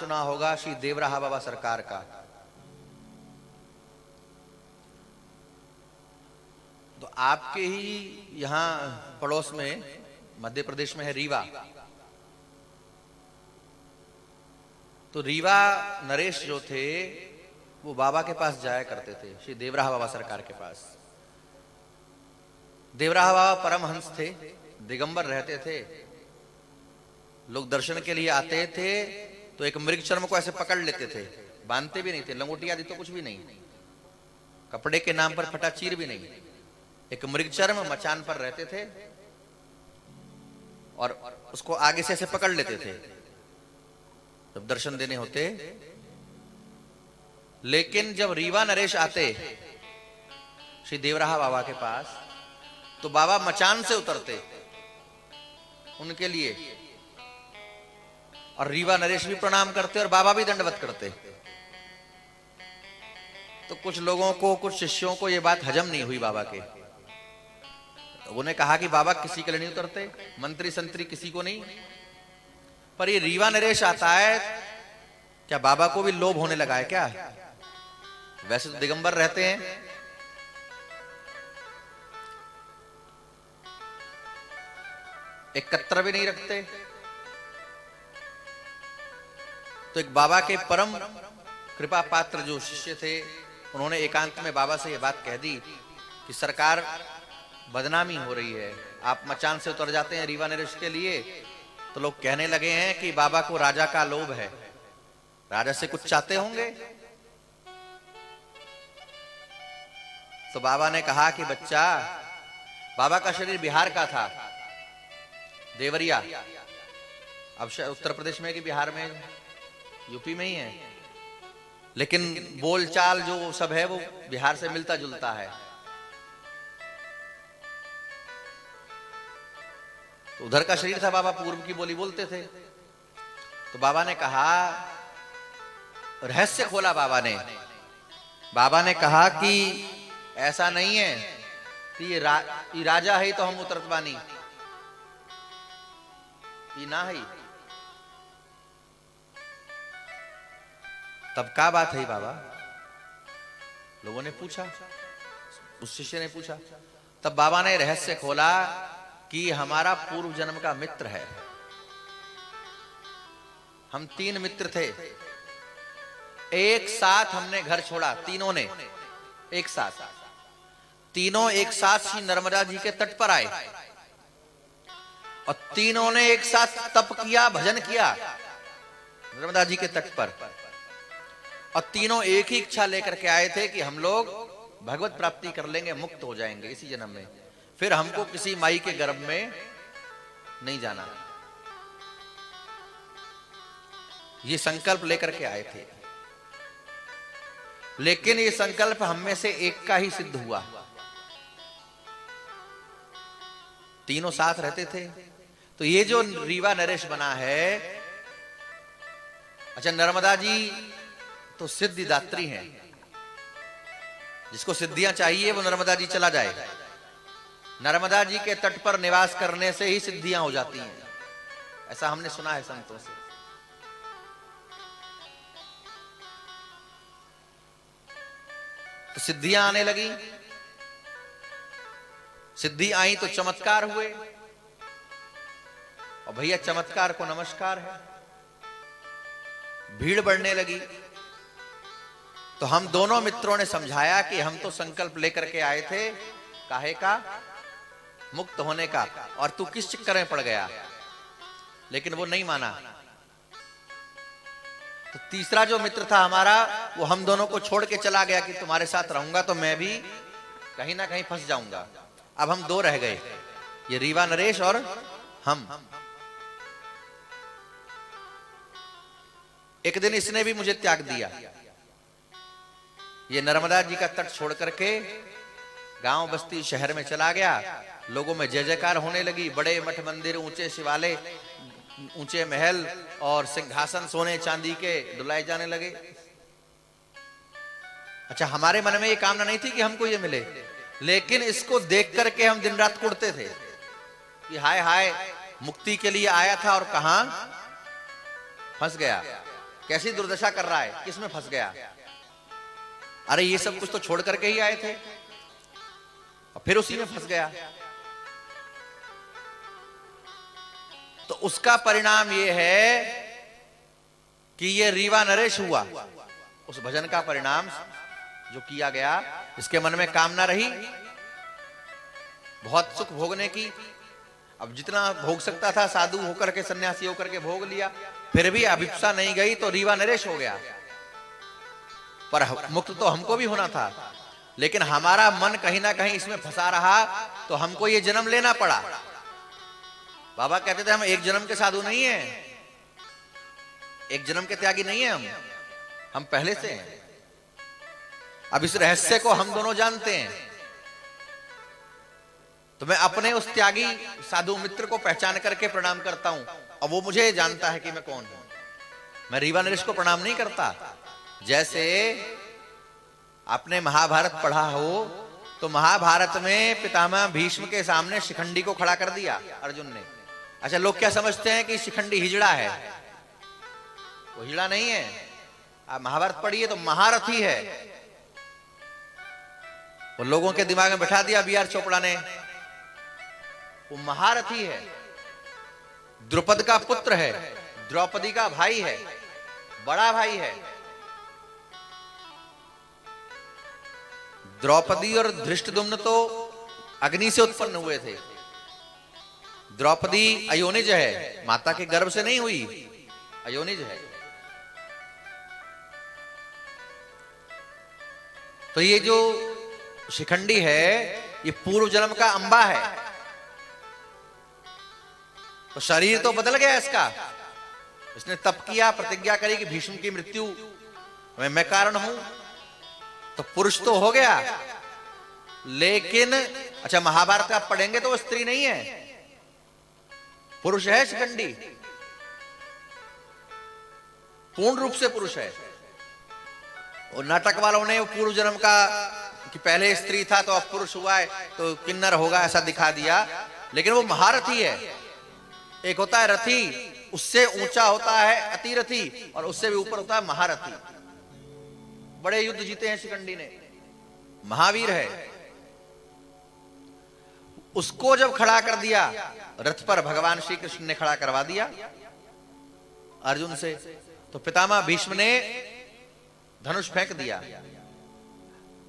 सुना होगा श्री देवराहा बाबा सरकार का। तो आपके ही यहां पड़ोस में मध्य प्रदेश में है रीवा। तो रीवा नरेश जो थे वो बाबा के पास जाया करते थे, श्री देवराहा बाबा सरकार के पास। देवराहा बाबा परमहंस थे, दिगंबर रहते थे। लोग दर्शन के लिए आते थे तो एक मृग चर्म को ऐसे पकड़ लेते थे, बांधते भी नहीं थे, लंगोटी आदि तो कुछ भी नहीं, कपड़े के नाम पर फटा चीर भी नहीं, एक मृग चर्म मचान पर रहते थे और उसको आगे से ऐसे पकड़ लेते थे जब दर्शन देने होते। लेकिन जब रीवा नरेश आते श्री देवराहा बाबा के पास तो बाबा मचान से उतरते उनके लिए, और रीवा नरेश भी प्रणाम करते और बाबा भी दंडवत करते। तो कुछ लोगों को, कुछ शिष्यों को यह बात हजम नहीं हुई बाबा के। उन्होंने कहा कि बाबा किसी के लिए नहीं उतरते, मंत्री संतरी किसी को नहीं, पर ये रीवा नरेश आता है, क्या बाबा को भी लोभ होने लगा है क्या? वैसे तो दिगंबर रहते हैं। एक कत्र भी नहीं रखते। तो एक बाबा के परम कृपा पात्र जो शिष्य थे, उन्होंने एकांत में बाबा से यह बात कह दी कि सरकार बदनामी हो रही है, आप मचान से उतर जाते हैं रीवा नरेश के लिए, तो लोग कहने लगे हैं कि बाबा को राजा का लोभ है, राजा से कुछ चाहते होंगे। तो बाबा ने कहा कि बच्चा, बाबा का शरीर बिहार का था, देवरिया, अब उत्तर प्रदेश में कि बिहार में, यूपी में ही है, लेकिन बोलचाल जो सब है वो बिहार से मिलता जुलता है। तो उधर का शरीर था, बाबा पूर्व की बोली बोलते थे। तो बाबा ने कहा, रहस्य खोला बाबा ने कहा कि ऐसा नहीं है कि ये राजा है तो हम उतरत बानी, ये ना है। तब क्या बात है बाबा? लोगों ने पूछा, उस शिष्य ने पूछा। तब बाबा ने रहस्य खोला कि हमारा पूर्व जन्म का मित्र है। हम 3 मित्र थे, एक साथ हमने घर छोड़ा, तीनों ने एक साथ, तीनों एक साथ श्री नर्मदा जी के तट पर आए और तीनों ने एक साथ तप किया, भजन किया नर्मदा जी के तट पर, और तीनों एक ही इच्छा लेकर के आए थे कि हम लोग भगवत प्राप्ति कर लेंगे, मुक्त हो जाएंगे इसी जन्म में, फिर हमको किसी माई के गर्भ में नहीं जाना। ये संकल्प लेकर के आए थे। लेकिन ये संकल्प हम में से एक का ही सिद्ध हुआ। तीनों साथ रहते थे। तो ये जो रीवा नरेश बना है, अच्छा नर्मदा जी तो सिद्धिदात्री हैं, जिसको सिद्धियां चाहिए वो नर्मदा जी चला जाए। नर्मदा जी के तट पर निवास करने से ही सिद्धियां हो जाती हैं, ऐसा हमने सुना है संतों से। तो सिद्धियां आने लगी, सिद्धि आई तो चमत्कार हुए, और भैया चमत्कार को नमस्कार है। भीड़ बढ़ने लगी तो हम दोनों मित्रों ने समझाया कि हम तो संकल्प लेकर के आए थे, काहे का? मुक्त होने का, और तू किस चक्कर में पड़ गया? लेकिन वो नहीं माना। तो तीसरा जो मित्र था हमारा, वो हम दोनों को छोड़ के चला गया कि तुम्हारे साथ रहूंगा तो मैं भी कहीं ना कहीं फंस जाऊंगा। अब हम 2 रह गए, ये रीवा नरेश और हम। एक दिन इसने भी मुझे त्याग दिया, ये नर्मदा जी का तट छोड़ करके गांव बस्ती शहर में चला गया। लोगों में जय जयकार होने लगी, बड़े मठ मंदिर, ऊंचे शिवालय, ऊंचे महल और सिंहासन सोने चांदी के डुलाए जाने लगे। अच्छा, हमारे मन में ये कामना नहीं थी कि हमको ये मिले, लेकिन इसको देख करके हम दिन रात कुड़ते थे कि हाय हाय, मुक्ति के लिए आया था और कहां फंस गया। कैसी दुर्दशा कर रहा है, किस में फंस गया? अरे ये सब कुछ तो छोड़ करके ही आए थे और फिर उसी में फंस गया। तो उसका परिणाम ये है कि ये रीवा नरेश हुआ। उस भजन का परिणाम जो किया गया, इसके मन में कामना रही बहुत सुख भोगने की। अब जितना भोग सकता था साधु होकर के, सन्यासी होकर के भोग लिया, फिर भी अभिप्सा नहीं गई तो रीवा नरेश हो गया। पर मुक्त तो हमको भी होना था, लेकिन हमारा मन कहीं ना कहीं इसमें फंसा रहा, तो हमको ये जन्म लेना पड़ा। बाबा कहते थे हम एक जन्म के साधु नहीं है, एक जन्म के त्यागी नहीं है, हम पहले से हैं। अब इस रहस्य को हम दोनों जानते हैं, तो मैं अपने उस त्यागी साधु मित्र को पहचान करके प्रणाम करता हूं, और वो मुझे जानता है कि मैं कौन हूं। मैं रीवा नरेश को प्रणाम नहीं करता। जैसे आपने महाभारत पढ़ा हो, तो महाभारत में पितामह भीष्म के सामने शिखंडी को खड़ा कर दिया अर्जुन ने। अच्छा, लोग क्या समझते हैं कि शिखंडी हिजड़ा है? वो हिजड़ा नहीं है। आप महाभारत पढ़िए तो महारथी है। वो लोगों के दिमाग में बैठा दिया बी आर चोपड़ा ने, वो महारथी है, द्रुपद का पुत्र है, द्रौपदी का भाई है, बड़ा भाई है। द्रौपदी और धृष्टद्युम्न तो अग्नि से उत्पन्न हुए थे। द्रौपदी अयोनिज है, माता के गर्भ से नहीं हुई, अयोनिज है। तो ये जो शिखंडी है, ये पूर्व जन्म का अंबा है। तो शरीर तो बदल गया इसका। इसने तप किया, प्रतिज्ञा करी कि भीष्म की मृत्यु में मैं कारण हूं, तो पुरुष तो हो गया। लेकिन अच्छा, महाभारत आप पढ़ेंगे तो वो स्त्री नहीं है, पुरुष है शिखंडी, पूर्ण रूप से पुरुष है। और नाटक वालों ने पूर्व जन्म का कि पहले स्त्री था तो अब पुरुष हुआ है तो किन्नर होगा ऐसा दिखा दिया, लेकिन वो महारथी है। एक होता है रथी, उससे ऊंचा होता है अतिरथी, और उससे भी ऊपर होता है महारथी। बड़े युद्ध जीते हैं शिखंडी ने, महावीर है। उसको जब खड़ा कर दिया रथ पर, भगवान श्री कृष्ण ने खड़ा करवा दिया अर्जुन से, तो पितामह भीष्म ने धनुष फेंक दिया।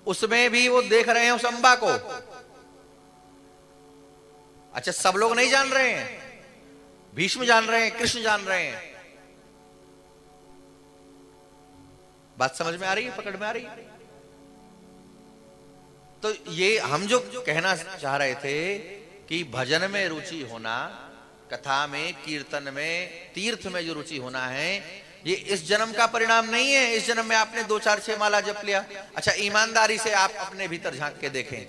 उसमें भी वो देख रहे हैं उस अंबा को। अच्छा, सब लोग नहीं जान रहे हैं, भीष्म जान रहे हैं, कृष्ण जान रहे हैं। बात समझ में आ रही है, पकड़ में आ रही है? तो ये हम जो कहना चाह रहे थे कि भजन में रुचि होना, कथा में, कीर्तन में, तीर्थ में जो रुचि होना है, ये इस जन्म का परिणाम नहीं है। इस जन्म में आपने 2 4 6 माला जप लिया। अच्छा, ईमानदारी से आप अपने भीतर झांक के देखें,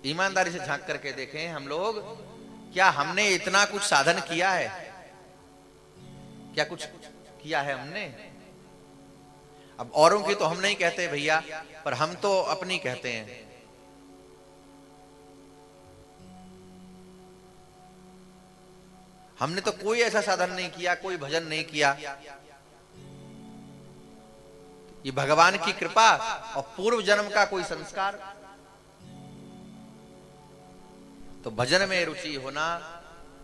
ईमानदारी से झांक करके देखें हम लोग, क्या हमने इतना कुछ साधन किया है? क्या कुछ किया है हमने? अब औरों की तो हम नहीं कहते भैया, पर हम तो अपनी कहते हैं। हमने तो कोई ऐसा साधन नहीं किया, कोई भजन नहीं किया। ये भगवान की कृपा और पूर्व जन्म का कोई संस्कार। तो भजन में रुचि होना,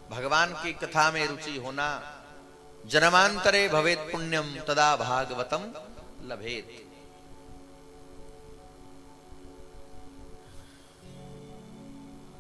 भगवान की कथा में रुचि होना, जन्मांतरे भवेत पुण्यम तदा भागवतम लभेत।